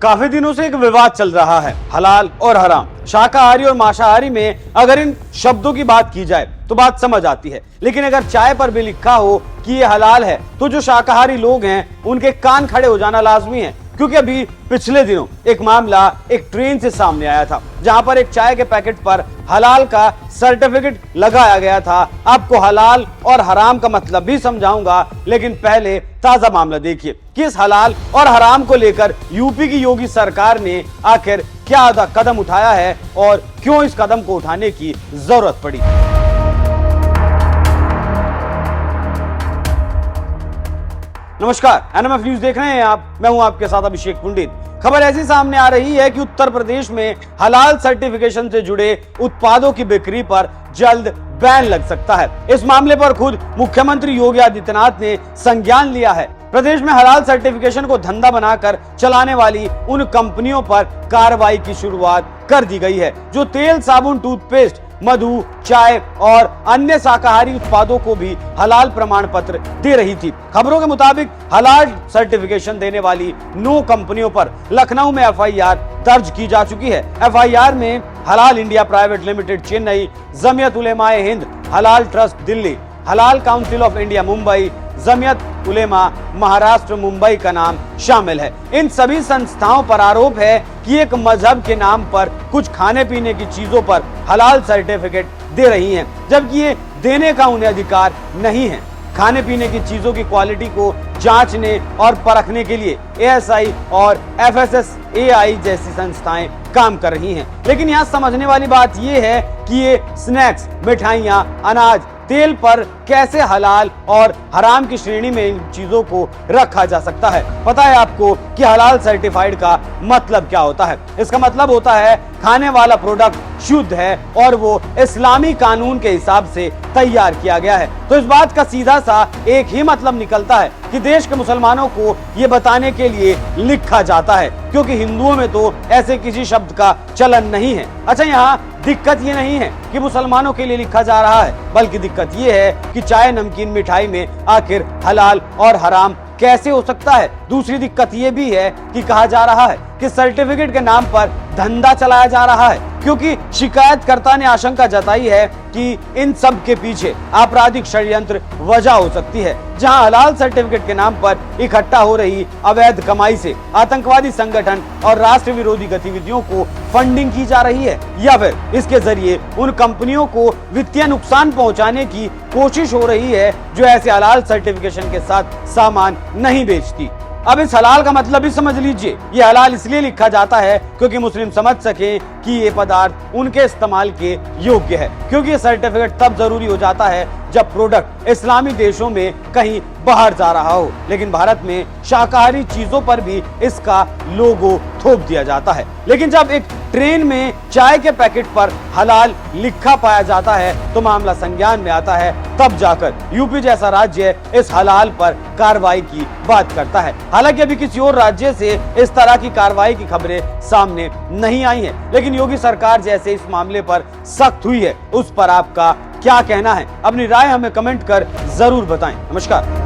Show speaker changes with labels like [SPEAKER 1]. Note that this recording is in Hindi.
[SPEAKER 1] काफी दिनों से एक विवाद चल रहा है, हलाल और हराम। शाकाहारी और मांसाहारी में अगर इन शब्दों की बात की जाए तो बात समझ आती है, लेकिन अगर चाय पर भी लिखा हो कि ये हलाल है तो जो शाकाहारी लोग हैं उनके कान खड़े हो जाना लाजमी है। क्योंकि अभी पिछले दिनों एक मामला एक ट्रेन से सामने आया था, जहां पर एक चाय के पैकेट पर हलाल का सर्टिफिकेट लगाया गया था। आपको हलाल और हराम का मतलब भी समझाऊंगा, लेकिन पहले ताजा मामला देखिए कि इस हलाल और हराम को लेकर यूपी की योगी सरकार ने आखिर क्या कदम उठाया है और क्यों इस कदम को उठाने की जरूरत पड़ी। नमस्कार, एनएमएफ न्यूज देख रहे हैं आप। मैं हूं आपके साथ अभिषेक पंडित। खबर ऐसी सामने आ रही है कि उत्तर प्रदेश में हलाल सर्टिफिकेशन से जुड़े उत्पादों की बिक्री पर जल्द बैन लग सकता है। इस मामले पर खुद मुख्यमंत्री योगी आदित्यनाथ ने संज्ञान लिया है। प्रदेश में हलाल सर्टिफिकेशन को धंधा बनाकर चलाने वाली उन कंपनियों पर कार्रवाई की शुरुआत कर दी गई है जो तेल, साबुन, टूथपेस्ट, मधु, चाय और अन्य शाकाहारी उत्पादों को भी हलाल प्रमाण पत्र दे रही थी। खबरों के मुताबिक हलाल सर्टिफिकेशन देने वाली 9 कंपनियों पर लखनऊ में एफआईआर दर्ज की जा चुकी है। एफआईआर में हलाल India private limited Chennai, Jamiat उलेमाए Hind, हलाल ट्रस्ट दिल्ली, हलाल council of India Mumbai, Jamiat Ulema Maharashtra Mumbai का नाम शामिल है। इन सभी संस्थाओं पर आरोप है कि एक मजहब के नाम पर कुछ खाने पीने की चीजों पर हलाल सर्टिफिकेट दे रही हैं, जबकि ये देने का उन्हें अधिकार नहीं है। खाने पीने की चीजों की क्वालिटी को जांचने और परखने के लिए एएसआई और एफएसएसएआई जैसी संस्थाएं काम कर रही हैं। लेकिन यहाँ समझने वाली बात यह है कि ये स्नैक्स, मिठाइयाँ, अनाज, तेल पर कैसे हलाल और हराम की श्रेणी में इन चीजों को रखा जा सकता है। पता है आपको कि हलाल सर्टिफाइड का मतलब क्या होता है? इसका मतलब होता है खाने वाला प्रोडक्ट शुद्ध है और वो इस्लामी कानून के हिसाब से तैयार किया गया है। तो इस बात का सीधा सा एक ही मतलब निकलता है कि देश के मुसलमानों को ये बताने के लिए लिखा जाता है, क्योंकि हिंदुओं में तो ऐसे किसी शब्द का चलन नहीं है। अच्छा, यहाँ दिक्कत ये नहीं है कि मुसलमानों के लिए लिखा जा रहा है, बल्कि दिक्कत ये है कि चाय, नमकीन, मिठाई में आखिर हलाल और हराम कैसे हो सकता है। दूसरी दिक्कत ये भी है कि कहा जा रहा है कि सर्टिफिकेट के नाम पर धंधा चलाया जा रहा है, क्योंकि शिकायतकर्ता ने आशंका जताई है कि इन सब के पीछे आपराधिक षड्यंत्र वजह हो सकती है, जहां हलाल सर्टिफिकेट के नाम पर इकट्ठा हो रही अवैध कमाई से आतंकवादी संगठन और राष्ट्र विरोधी गतिविधियों को फंडिंग की जा रही है, या फिर इसके जरिए उन कंपनियों को वित्तीय नुकसान पहुंचाने की कोशिश हो रही है जो ऐसे हलाल सर्टिफिकेशन के साथ सामान नहीं बेचती। अब इस हलाल का मतलब भी समझ लीजिए। ये हलाल इसलिए लिखा जाता है क्योंकि मुस्लिम समझ सके कि ये पदार्थ उनके इस्तेमाल के योग्य है, क्योंकि ये सर्टिफिकेट तब जरूरी हो जाता है जब प्रोडक्ट इस्लामी देशों में कहीं बाहर जा रहा हो। लेकिन भारत में शाकाहारी चीजों पर भी इसका लोगो थोप दिया जाता है। लेकिन जब एक ट्रेन में चाय के पैकेट पर हलाल लिखा पाया जाता है तो मामला संज्ञान में आता है, तब जाकर यूपी जैसा राज्य इस हलाल पर कार्रवाई की बात करता है। हालांकि अभी किसी और राज्य से इस तरह की कार्रवाई की खबरें सामने नहीं आई हैं, लेकिन योगी सरकार जैसे इस मामले पर सख्त हुई है, उस पर आपका क्या कहना है? अपनी राय हमें कमेंट कर जरूर बताएं। नमस्कार।